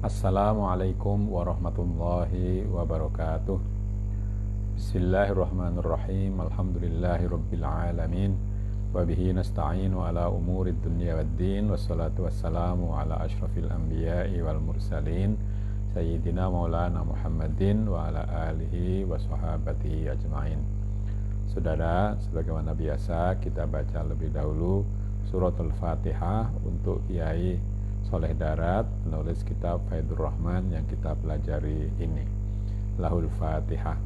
Assalamualaikum warahmatullahi wabarakatuh. Bismillahirrahmanirrahim. Alhamdulillahirabbil alamin. Wa bihi nasta'inu ala umurid dunya waddin. Wassalatu wassalamu ala asyrafil anbiya'i wal mursalin Sayyidina Maulana Muhammadin wa ala alihi wa sahabatihi ajma'in. Saudara, sebagaimana biasa kita baca lebih dahulu suratul Fatihah untuk Kiai Soleh Darat, penulis kitab Faidur Rahman yang kita pelajari ini. Lahul Fatihah.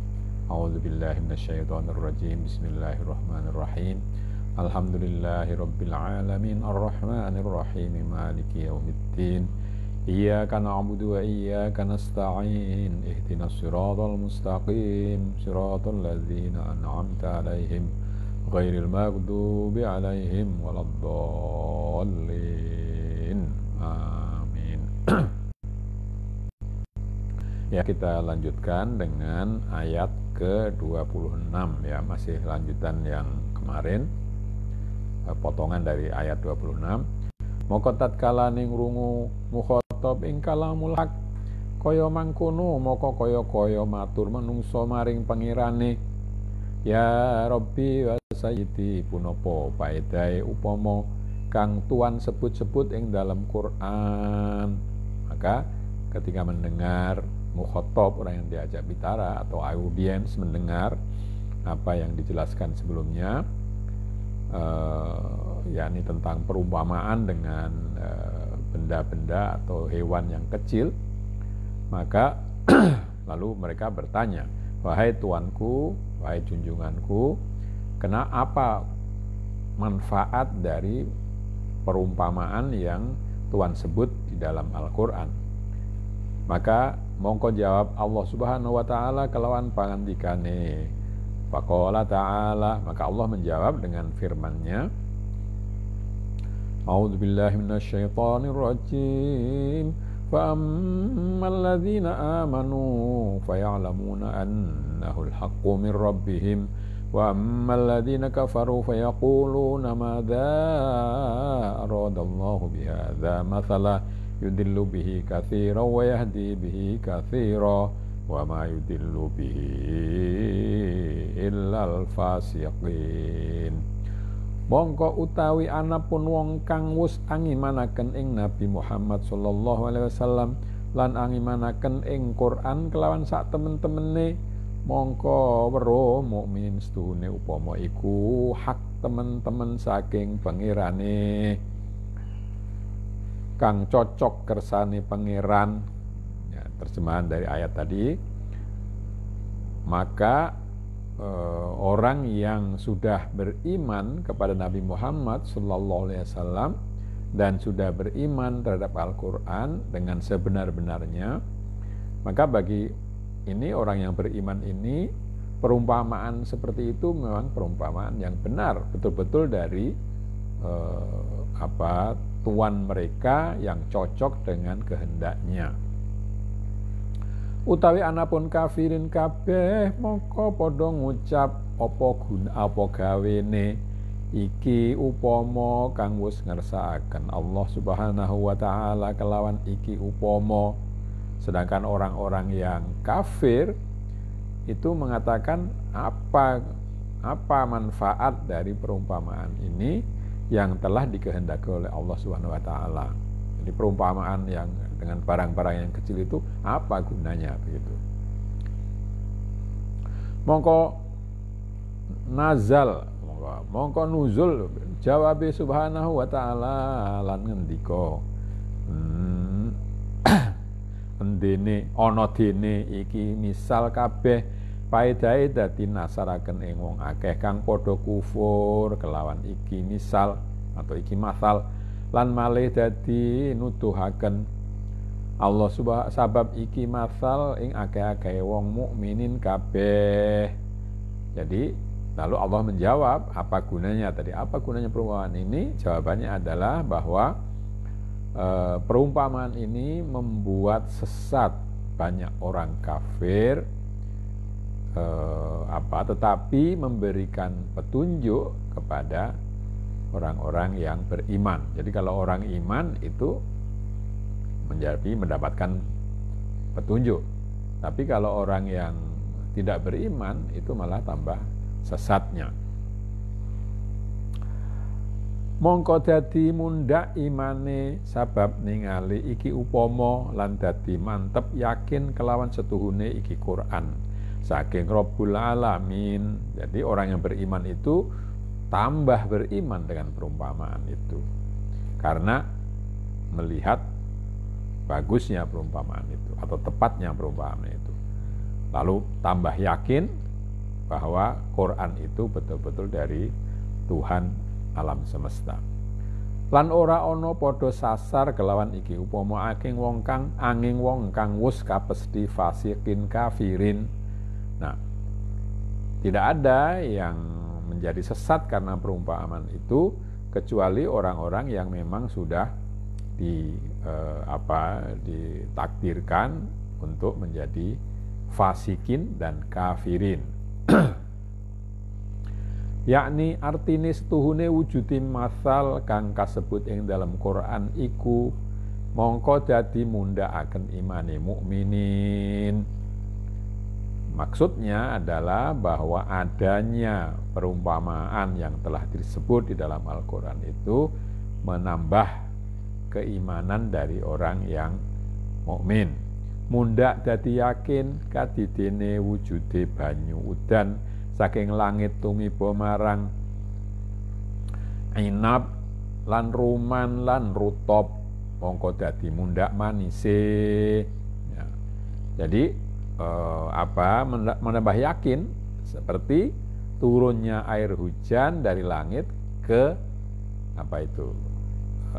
A'udzubillahi minasyaitonirrajim. Bismillahirrahmanirrahim. Alhamdulillahirabbil alamin arrahmanirrahim maliki yaumiddin. Iyyaka na'budu wa iyyaka nasta'in. Ihdinas siratal mustaqim. Siratal ladzina an'amta 'alaihim ghairil maghdubi 'alaihim waladdallin. Amin. Ya, kita lanjutkan dengan ayat ke-26 ya, masih lanjutan yang kemarin, potongan dari ayat 26. Moko tatkala ning rungu mukhatab ing kalamul haq kaya mangkono moko kaya matur manungsa maring pangirane, ya Rabbi wa Sayyidi punapa paedahe upama kang Tuhan sebut-sebut ing dalam Quran. Maka ketika mendengar mukhatab, orang yang diajak bicara atau audiens mendengar apa yang dijelaskan sebelumnya, yakni tentang perumpamaan dengan benda-benda atau hewan yang kecil, maka lalu mereka bertanya, wahai Tuanku, wahai junjunganku, kenapa manfaat dari perumpamaan yang Tuhan sebut di dalam Al-Quran? Maka mongko jawab Allah Subhanahu wa taala kelawan pangandikane. Faqala ta'ala, maka Allah menjawab dengan firman-Nya, A'udzubillahi minasyaitonirrajim. Fa ammal ladzina amanu faya'lamuna annahul haqqu min rabbihim wa ammal ladzina kafaru fayaquluna madza aradallahu bihadza mathala yudillu bihi katsiran wa yahdi bihi katsiran wa ma yudillu bihi illal fasiqin. Mongko utawi anapun wong kang wis angimanaken ing Nabi Muhammad sallallahu alaihi wasallam lan angimanaken ing Quran kelawan sak temen-temene, mongko weruh mukmin sedune upama iku hak temen-temen saking pangirane kang cocok kersane pangeran. Ya, terjemahan dari ayat tadi. Maka orang yang sudah beriman kepada Nabi Muhammad sallallahu alaihi wasallam dan sudah beriman terhadap Al-Quran dengan sebenar-benarnya, maka bagi ini orang yang beriman ini, perumpamaan seperti itu memang perumpamaan yang benar, betul-betul dari Tuhan mereka yang cocok dengan kehendaknya. Utawi anapun kafirin kabeh mongko padha ngucap apa gawene iki upama kang wis ngersakaken Allah Subhanahu wa taala kelawan iki upama. Sedangkan orang-orang yang kafir itu mengatakan apa manfaat dari perumpamaan ini yang telah dikehendaki oleh Allah Subhanahu wa taala. Jadi perumpamaan yang dengan barang-barang yang kecil itu apa gunanya begitu. Mongko nazal, mongko nuzul jawabe Subhanahu wa taala lan ngendika, endene ana dene iki misal kabeh paedahe dadi nasaraken ing wong akeh kang padha kufur kelawan iki misal atau iki masal, lan malih dadi nuduhaken Allah sabab iki masal ing akeh-akeh wong mukminin kabeh. Jadi lalu Allah menjawab apa gunanya tadi, apa gunanya perumpamaan ini? Jawabannya adalah bahwa perumpamaan ini membuat sesat banyak orang kafir, tetapi memberikan petunjuk kepada orang-orang yang beriman. Jadi kalau orang iman itu mendapatkan petunjuk. Tapi kalau orang yang tidak beriman itu malah tambah sesatnya. Mongko dadi mundhak imane sabab ningali iki upama lan dadi mantep yakin kelawan setuhune iki Quran saking Rabbul Alamin. Jadi orang yang beriman itu tambah beriman dengan perumpamaan itu karena melihat bagusnya perumpamaan itu atau tepatnya perumpamaan itu, lalu tambah yakin bahwa Quran itu betul-betul dari Tuhan alam semesta. Lan ora ana padha sasar kelawan iki upama angin wong kang wus kapesthi fasikin kafirin. Nah, tidak ada yang menjadi sesat karena perumpamaan itu kecuali orang-orang yang memang sudah ditakdirkan untuk menjadi fasikin dan kafirin. Yakni artine setuhune wujudi masal kang kasebut ing dalam Quran iku mongko dadi mundhakaken imane mukminin. Maksudnya adalah bahwa adanya perumpamaan yang telah disebut di dalam Al-Quran itu menambah keimanan dari orang yang mukmin. Mundhak dadi yakin kadidene wujude banyu udan saking langit tumiba marang inab lan ruman lan rutop mongko dadi mundhak manise. Ya. Jadi menambah yakin seperti turunnya air hujan dari langit ke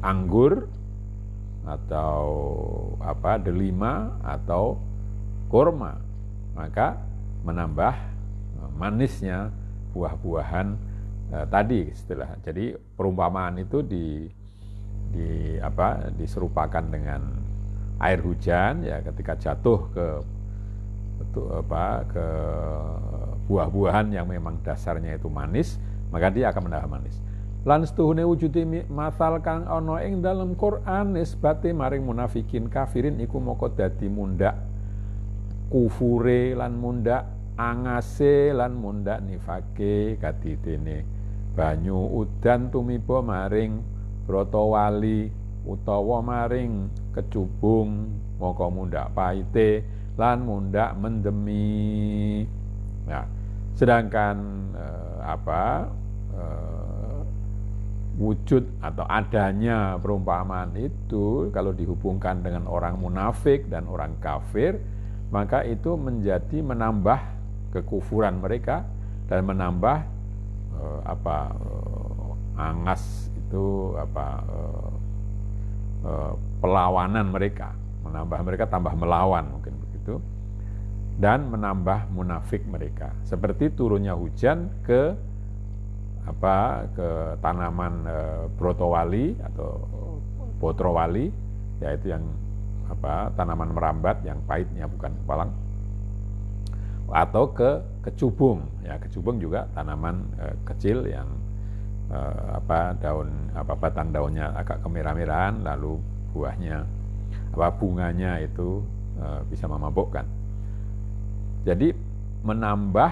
anggur atau delima atau kurma, maka menambah manisnya buah-buahan tadi istilah. Jadi perumpamaan itu diserupakan dengan air hujan ya, ketika jatuh ke buah-buahan yang memang dasarnya itu manis, maka dia akan menambah manis. Lan setuhune wujudi masal kang ana ing dalam Quran nisbate maring munafikin kafirin iku moko dadi mundhak kufure lan mundhak angase lan mundhak nifake kadidene banyu udan tumiba maring brotowali utawa maring kecubung moko mundhak paite lan mundhak mendemi. Nah, sedangkan wujud atau adanya perumpamaan itu kalau dihubungkan dengan orang munafik dan orang kafir, maka itu menambah kekufuran mereka dan menambah angas itu perlawanan mereka, menambah mereka tambah melawan mungkin begitu, dan menambah munafik mereka. Seperti turunnya hujan ke tanaman brotowali atau botrowali, yaitu yang tanaman merambat yang pahitnya bukan kepalang, atau ke kecubung. Ya, kecubung juga tanaman kecil yang batang daunnya agak kemerah-merahan, lalu buahnya bunganya itu bisa memabukkan. Jadi menambah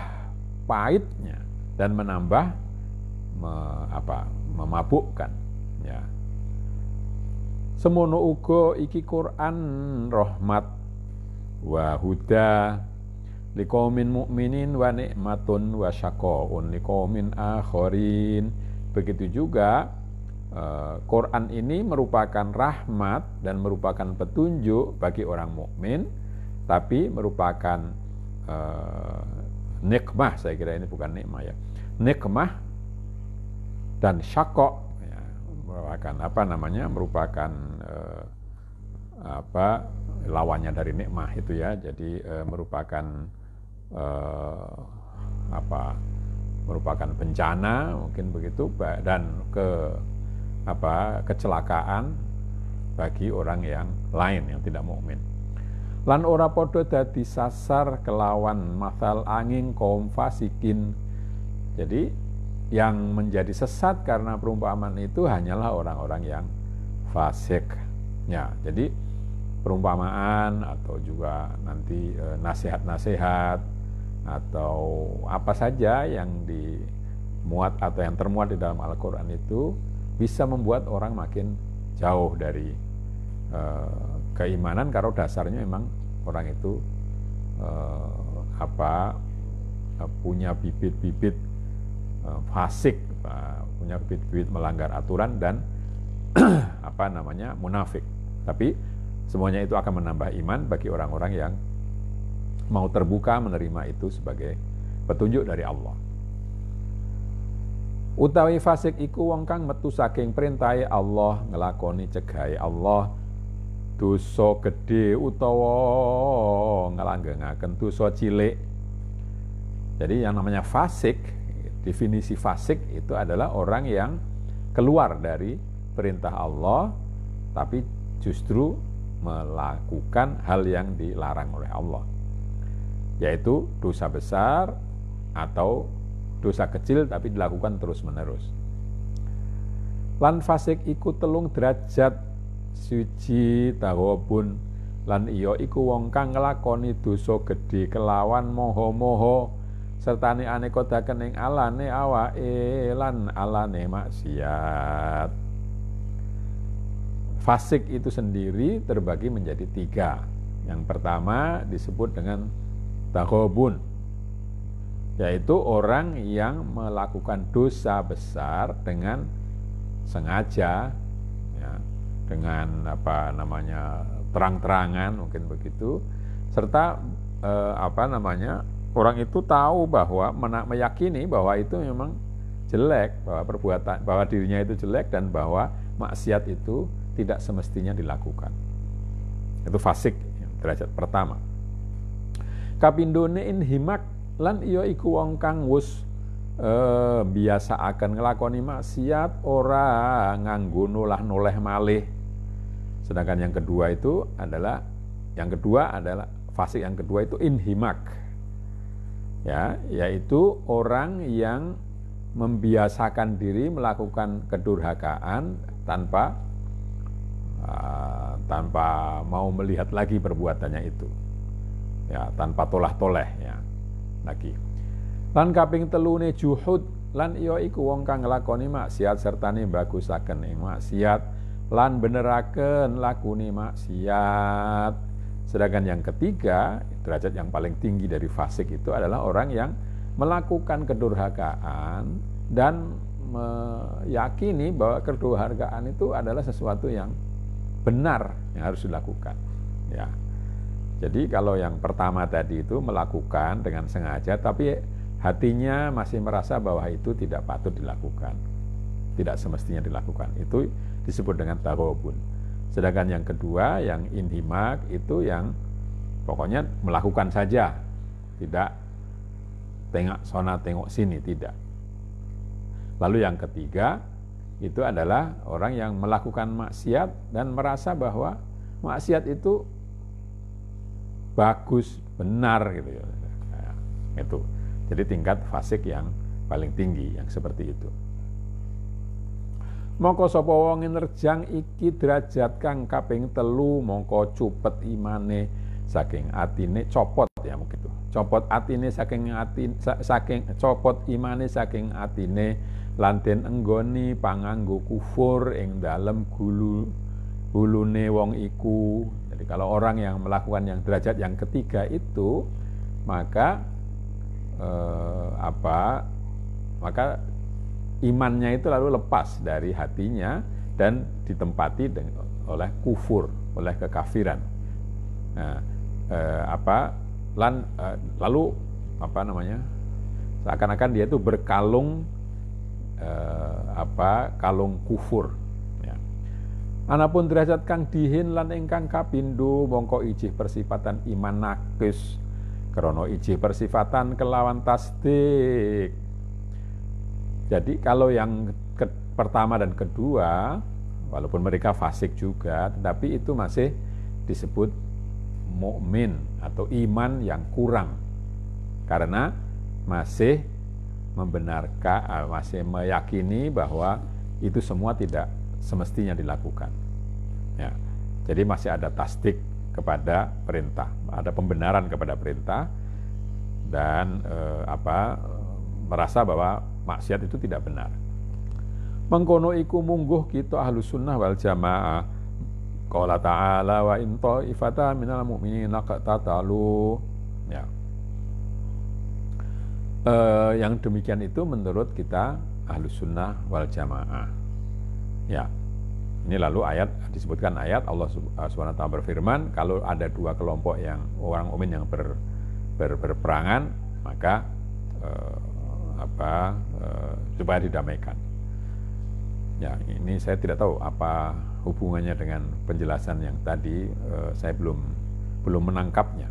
pahitnya dan menambah memabukkan, ya. Semono uga iki Quran rahmat wa huda liqaumin mukminin wa nikmatun wa syaqaun liqaumin akharin. Begitu juga Quran ini merupakan rahmat dan merupakan petunjuk bagi orang mukmin, tapi merupakan nikmah, saya kira ini bukan nikmah ya. Nikmah dan syaqqa ya, merupakan lawannya dari nikmah itu ya. Jadi merupakan merupakan bencana mungkin begitu, dan kecelakaan bagi orang yang lain yang tidak mukmin. Lan ora padha dadi sasar kelawan masal angin kaum fasikin. Jadi yang menjadi sesat karena perumpamaan itu hanyalah orang-orang yang fasik. Ya, jadi perumpamaan atau juga nanti nasihat-nasihat atau apa saja yang dimuat atau yang termuat di dalam Al-Quran itu bisa membuat orang makin jauh dari keimanan, kalau dasarnya memang orang itu punya bibit-bibit fasik, punya bibit-bibit melanggar aturan dan munafik. Tapi semuanya itu akan menambah iman bagi orang-orang yang mau terbuka menerima itu sebagai petunjuk dari Allah. Utawi fasik iku wong kang metu saking perintahe Allah, ngelakoni cegahe Allah, dosa gedhe utawa ngelanggengaken dosa cilik. Jadi yang namanya fasik, definisi fasik itu adalah orang yang keluar dari perintah Allah tapi justru melakukan hal yang dilarang oleh Allah, yaitu dosa besar atau dosa kecil tapi dilakukan terus-menerus. Lan fasik iku telung derajat, suci tawabun lan iya iku wong kang nglakoni dosa gedhe kelawan moho-moho sertane anekodaken ing alane awake lan alane maksiat. Fasik itu sendiri terbagi menjadi 3. Yang pertama disebut dengan taghabun, yaitu orang yang melakukan dosa besar dengan sengaja, ya, dengan terang-terangan mungkin begitu, serta orang itu tahu bahwa meyakini bahwa itu memang jelek, bahwa dirinya itu jelek dan bahwa maksiat itu tidak semestinya dilakukan. Itu fasik, derajat pertama. Kapindhone inhimak lan iya iku wong kang wis biasa akan ngelakoni maksiat ora nganggo noleh malih. Sedangkan yang kedua adalah fasik yang kedua itu inhimak. Ya, yaitu orang yang membiasakan diri melakukan kedurhakaan tanpa mau melihat lagi perbuatannya itu, ya, tanpa tolah-toleh, ya, lagi. Lan kaping telune juhud lan iya iku wong kang nglakoni maksiat sertane bagusaken ing maksiat lan beneraken lakune maksiat. Sedangkan yang ketiga, derajat yang paling tinggi dari fasik itu adalah orang yang melakukan kedurhakaan dan meyakini bahwa kedurhakaan itu adalah sesuatu yang benar yang harus dilakukan, ya. Jadi kalau yang pertama tadi itu melakukan dengan sengaja tapi hatinya masih merasa bahwa itu tidak patut dilakukan, tidak semestinya dilakukan, itu disebut dengan taghabun. Sedangkan yang kedua, yang inhimak, itu yang pokoknya melakukan saja, tidak tengok sana tengok sini, tidak. Lalu yang ketiga itu adalah orang yang melakukan maksiat dan merasa bahwa maksiat itu bagus, benar gitu ya. Nah, itu. Jadi tingkat fasik yang paling tinggi yang seperti itu. Mongko sapa wong nerjang iki derajat kang kaping 3 mongko cupet imane saking atine, copot ya mungkin itu. Copot atine copot imane saking atine lan den enggoni panganggo kufur ing dalem gulune wong iku. Jadi kalau orang yang melakukan yang derajat yang ketiga itu maka imannya itu lalu lepas dari hatinya dan ditempati oleh kufur, oleh kekafiran. Nah, seakan-akan dia itu berkalung kalung kufur, ya. Anapun derajat kang dihin lan ingkang kapindho mongko ijih persifatan iman nakis krana ijih persifatan kelawan tasdik. Jadi kalau yang pertama dan kedua walaupun mereka fasik juga tetapi itu masih disebut mukmin atau iman yang kurang karena masih membenarkan, masih meyakini bahwa itu semua tidak semestinya dilakukan. Ya, Jadi masih ada tasdik kepada perintah, ada pembenaran kepada perintah, dan merasa bahwa maksiat itu tidak benar. Mengkono iku mungguh kita ahlus sunnah wal jamaah. Qala ta'ala wa in ta'ifata minal mu'minina qatatalu. Ya. Yang demikian itu menurut kita ahlus sunnah wal jamaah. Ya. Ini lalu ayat disebutkan ayat Allah Subhanahu wa taala berfirman, kalau ada dua kelompok yang orang mukmin yang berperangan, maka supaya didamaikan. Ya, ini saya tidak tahu apa hubungannya dengan penjelasan yang tadi, saya belum menangkapnya.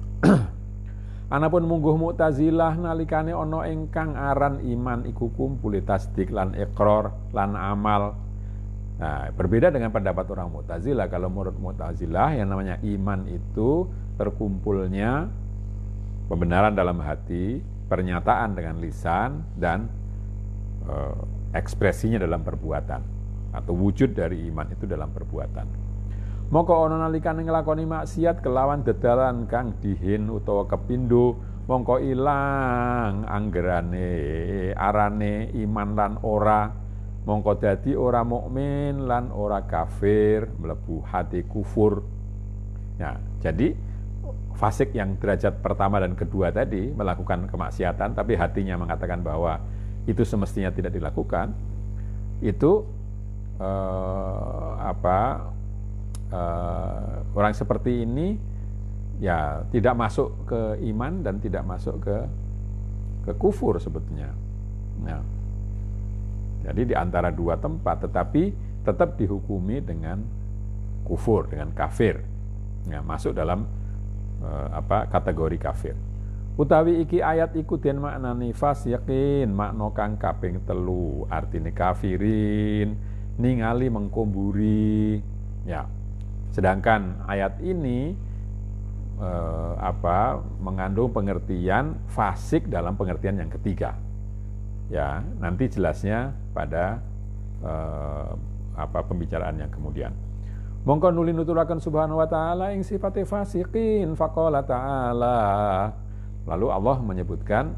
Anapun mungguh Mu'tazilah nalikane ana ingkang aran iman iku kumpule tasdik lan iqrar lan amal. Nah, berbeda dengan pendapat orang Mu'tazilah. Kalau menurut Mu'tazilah yang namanya iman itu terkumpulnya pembenaran dalam hati, pernyataan dengan lisan, dan ekspresinya dalam perbuatan, atau wujud dari iman itu dalam perbuatan. Moko ana nalikane nglakoni maksiat kelawan dedalan kang dihin utawa kepindho, mongko ilang anggerane arane iman lan ora, mongko dadi ora mukmin lan ora kafir, mlebu hati kufur. Ya, jadi fasik yang derajat pertama dan kedua tadi melakukan kemaksiatan tapi hatinya mengatakan bahwa itu semestinya tidak dilakukan, itu orang seperti ini ya tidak masuk ke iman dan tidak masuk ke kufur sebetulnya. Nah, jadi di antara dua tempat, tetapi tetap dihukumi dengan kufur, dengan kafir, ya, masuk dalam kategori kafir. Utawi iki ayat iku den maknani fasiqin, makna kang kaping 3, artine kafirin, ningali mengkumburi. Ya. Sedangkan ayat ini mengandung pengertian fasik dalam pengertian yang ketiga. Ya, nanti jelasnya pada pembicaraan yang kemudian. Mongko nuli nuturaken subhanahu wa ta'ala ing sifate fasiqin, faqala ta'ala. Lalu Allah menyebutkan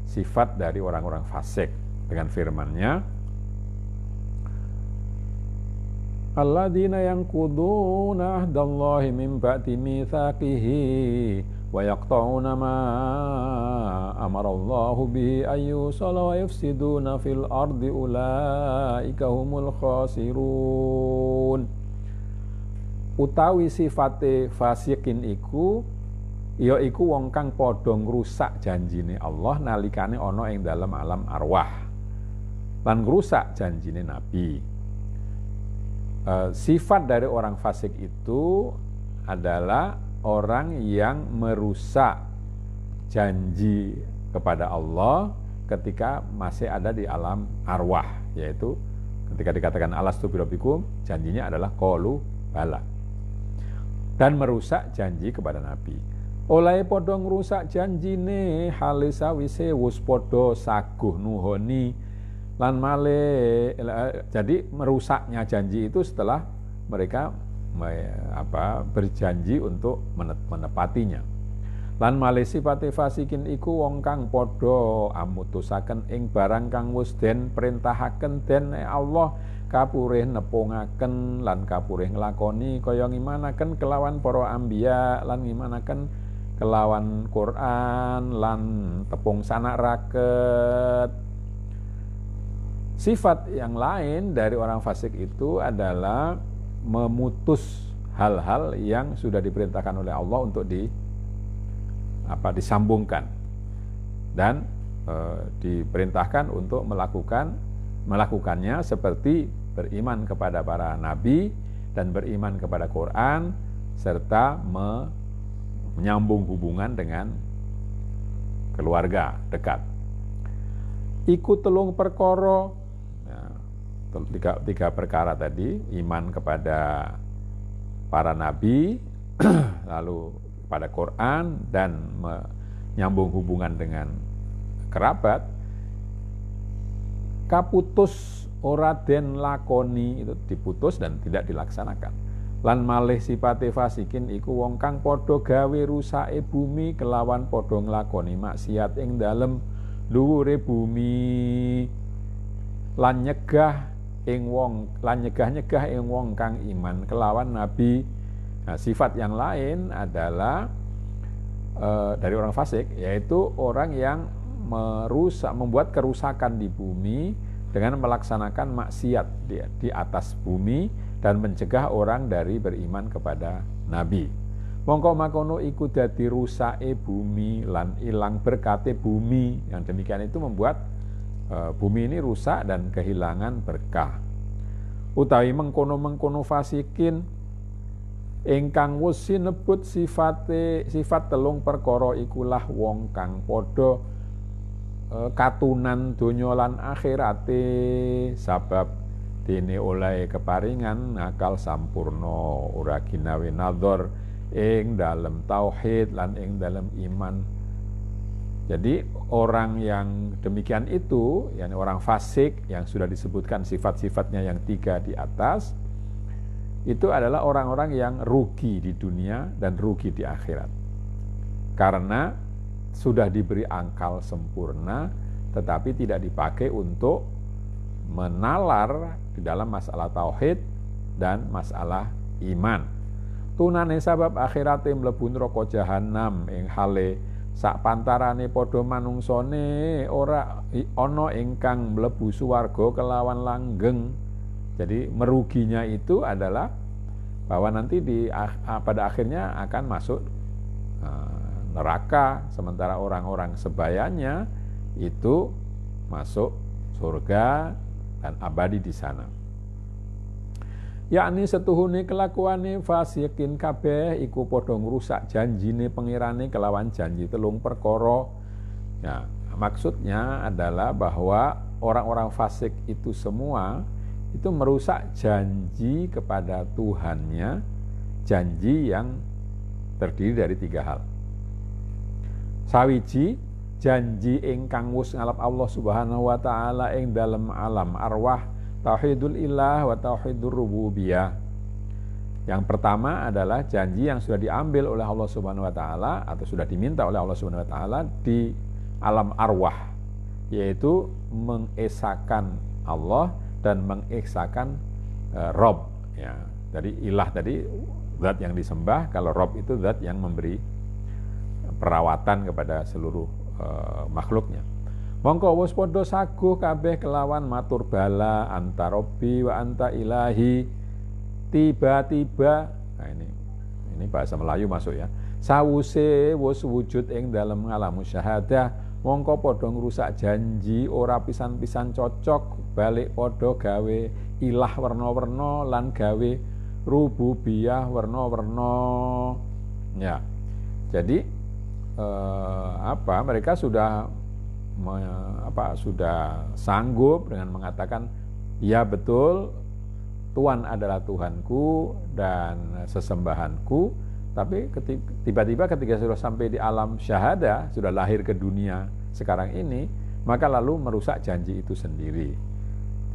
sifat dari orang-orang fasik dengan firman-Nya, alladzina yanquduna ahdallahi min ba'di mitsaqihi wa yaqta'una ma amarallahu bihi ayyusala wa yufsiduna fil ardi ulaika humul khasirun. Utawi sifate fasikin iku ya iku wong kang padha ngrusak janjine Allah nalikane ana ing dalam alam arwah lan ngrusak janjine Nabi. Sifat dari orang fasik itu adalah orang yang merusak janji kepada Allah ketika masih ada di alam arwah, yaitu ketika dikatakan alastu birabbikum, janjinya adalah qalu bala, dan merusak janji kepada Nabi. Oleh padha ngrusak janjine hale sawise wis padha saguh nuhoni lan male. Jadi merusaknya janji itu setelah mereka berjanji untuk menepatinya. Lan male sifate fasikin iku wong kang padha amutusaken ing barang kang wis den perintahaken den Allah, kapurih nepungaken lan kapurih nglakoni kaya ngimanaken kelawan para anbiya lan ngimanaken kelawan Quran lan tepung sanak raket. Sifat yang lain dari orang fasik itu adalah memutus hal-hal yang sudah diperintahkan oleh Allah untuk disambungkan, dan diperintahkan untuk melakukannya seperti beriman kepada para nabi dan beriman kepada Quran serta menyambung hubungan dengan keluarga dekat. Iku telung perkara. Tiga perkara tadi, iman kepada para nabi, lalu pada Quran, dan menyambung hubungan dengan kerabat, kaputus ora den lakoni, itu diputus dan tidak dilaksanakan. Lan malih sifate fasikin iku wong kang padha gawe rusake bumi kelawan padha nglakoni maksiat ing dalem dhuwure bumi lan nyegah ing wong nyegah ing wong kang iman kelawan nabi. Nah, sifat yang lain adalah dari orang fasik, yaitu orang yang membuat kerusakan di bumi dengan melaksanakan maksiat di atas bumi dan mencegah orang dari beriman kepada nabi. Mongko makono iku dadi rusake bumi lan ilang berkate bumi. Yang demikian itu membuat bumi ini rusak dan kehilangan berkah. Utawi mengkono fasikin ingkang wis sinebut sifat telung perkara ikulah wong kang padha katunan donya lan akhirate sabab dene oleh keparingan akal sampurna ora ginawe nazar ing dalem tauhid lan ing dalem iman. Jadi orang yang demikian itu, yakni orang fasik yang sudah disebutkan sifat-sifatnya yang 3 di atas, itu adalah orang-orang yang rugi di dunia dan rugi di akhirat. Karena sudah diberi akal sempurna, tetapi tidak dipakai untuk menalar di dalam masalah tauhid dan masalah iman. Tunane sabab akhirate mlebu neraka jahanam ing hale sak pantarane padha manungsane ora ana ingkang mlebu swarga kelawan langgeng. Jadi meruginya itu adalah bahwa nanti pada akhirnya akan masuk neraka, sementara orang-orang sebayanya itu masuk surga dan abadi di sana. Yakni setuhune kelakuane fasikin kabeh iku padha ngrusak janjine pengirane kelawan janji telung perkara. Ya, maksudnya adalah bahwa orang-orang fasik itu semua itu merusak janji kepada Tuhannya, janji yang terdiri dari 3 hal. Sawiji, janji ingkang wis ngalap Allah Subhanahu wa taala ing dalem alam arwah, tauhidul ilah wa tauhidur rububiyah. Yang pertama adalah janji yang sudah diambil oleh Allah Subhanahu wa taala atau sudah diminta oleh Allah Subhanahu wa taala di alam arwah, yaitu mengesakan Allah dan mengesakan Rob, ya. Dari ilah tadi zat yang disembah, kalau Rob itu zat yang memberi perawatan kepada seluruh makhluknya. Mongko wis padha saguh kabeh kelawan matur bala anta robbi wa anta ilahi. Tiba-tiba, nah ini bahasa Melayu masuk ya. Sawuse wis wujud ing dalem alam syahadah, mongko padha ngrusak janji ora pisan-pisan cocok, balik padha gawe ilah werna-werna lan gawe rububiyah werna-werna. Ya. Jadi mereka sudah sanggup dengan mengatakan ya betul Tuhan adalah Tuhanku dan sesembahanku, tapi tiba-tiba ketika sudah sampai di alam syahadah, sudah lahir ke dunia sekarang ini, maka lalu merusak janji itu sendiri,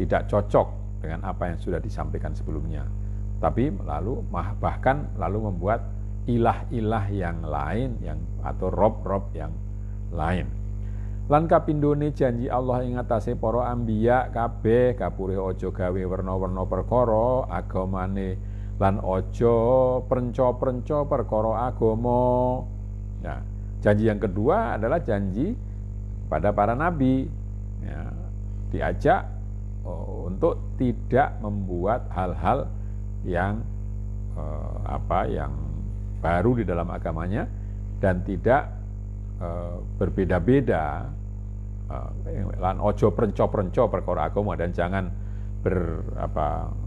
tidak cocok dengan apa yang sudah disampaikan sebelumnya, tapi lalu bahkan lalu membuat ilah-ilah yang lain atau rob-rob yang lain. Lan kapindhone janji Allah ing atase para anbiya kabeh kapurih aja gawe werna-werna perkara agamane lan aja prenca-prenca perkara agama. Ya, janji yang kedua adalah janji pada para nabi. Ya, diajak untuk tidak membuat hal-hal yang yang baru di dalam agamanya dan tidak berbeda-beda. Lan ojo prenco-prenco perkara agama dan jangan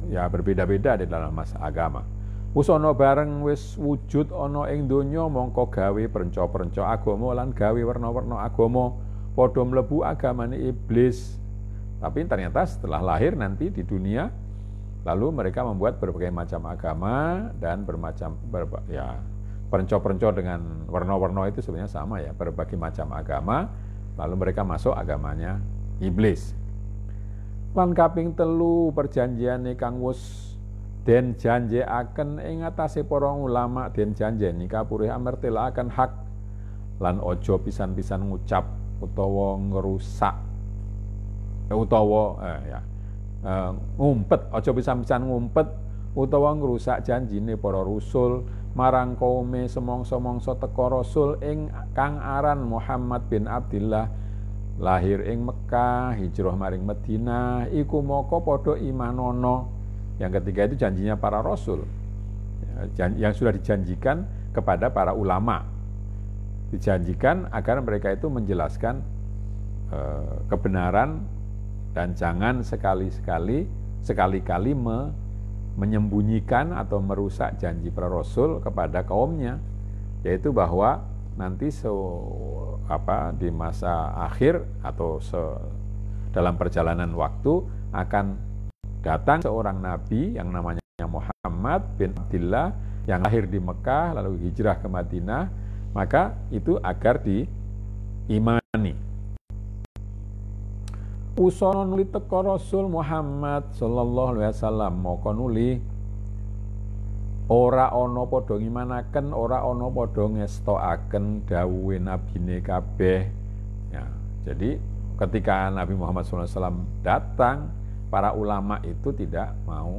berbeda-beda di dalam masalah agama. Wis ana bareng wis wujud ana ing donya mongko gawe prenco-prenco agama lan gawe werna-werna agama padha mlebu agamane iblis. Tapi ternyata setelah lahir nanti di dunia lalu mereka membuat berbagai macam agama dan prenco-prenco dengan werna-werna itu sebenarnya sama ya, berbagai macam agama. Lalu mereka masuk agamanya iblis. Lan kaping 3 perjanjiane kang wis den janjekaken ing atase para ulama, den janjeni kapurih amertelaken hak lan ojo pisan-pisan ngucap utawa ngerusak ngumpet, ojo pisan-pisan ngumpet utawa ngrusak janjine para rasul marang kaume semongso-mongso teka rasul ing kang aran Muhammad bin Abdillah lahir ing Mekah hijrah maring Madinah iku moko padha imanono. Yang ketiga itu janjinya para rasul yang sudah dijanjikan kepada para ulama, dijanjikan agar mereka itu menjelaskan kebenaran dan jangan sekali-kali menyembunyikan atau merusak janji para rasul kepada kaumnya, yaitu bahwa nanti di masa akhir atau dalam perjalanan waktu akan datang seorang nabi yang namanya Muhammad bin Abdillah yang lahir di Mekah lalu hijrah ke Madinah, maka itu agar diimani. Usono nuli teka Rasul Muhammad sallallahu alaihi wasallam moko nuli ora ana padha ngimanaken, ora ana padha ngestokaken dawuhe nabine kabeh. Ya, jadi ketika Nabi Muhammad SAW datang, para ulama itu tidak mau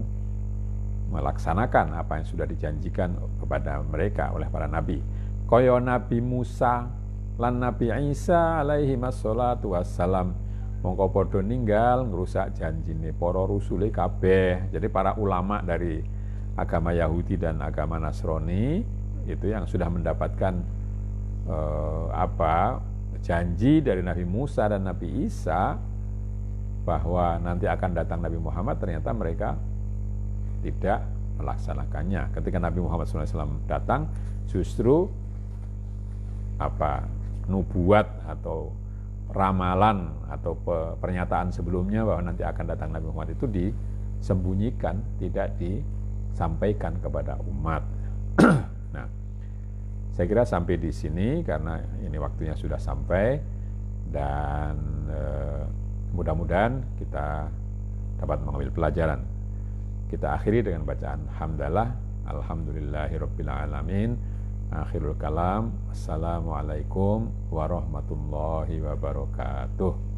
melaksanakan apa yang sudah dijanjikan kepada mereka oleh para nabi. Kaya Nabi Musa lan Nabi Isa alaihi wassalatu wassalam mongko padha ninggal ngrusak janjine para rusule kabeh. Jadi para ulama dari agama Yahudi dan agama Nasrani itu yang sudah mendapatkan janji dari Nabi Musa dan Nabi Isa bahwa nanti akan datang Nabi Muhammad, ternyata mereka tidak melaksanakannya. Ketika Nabi Muhammad SAW datang, justru nubuat atau ramalan atau pernyataan sebelumnya bahwa nanti akan datang Nabi Muhammad itu disembunyikan, tidak disampaikan kepada umat. Nah, saya kira sampai di sini karena ini waktunya sudah sampai dan mudah-mudahan kita dapat mengambil pelajaran. Kita akhiri dengan bacaan hamdalah, alhamdulillahirabbil alamin. Akhirul kalam, assalamualaikum warahmatullahi wabarakatuh.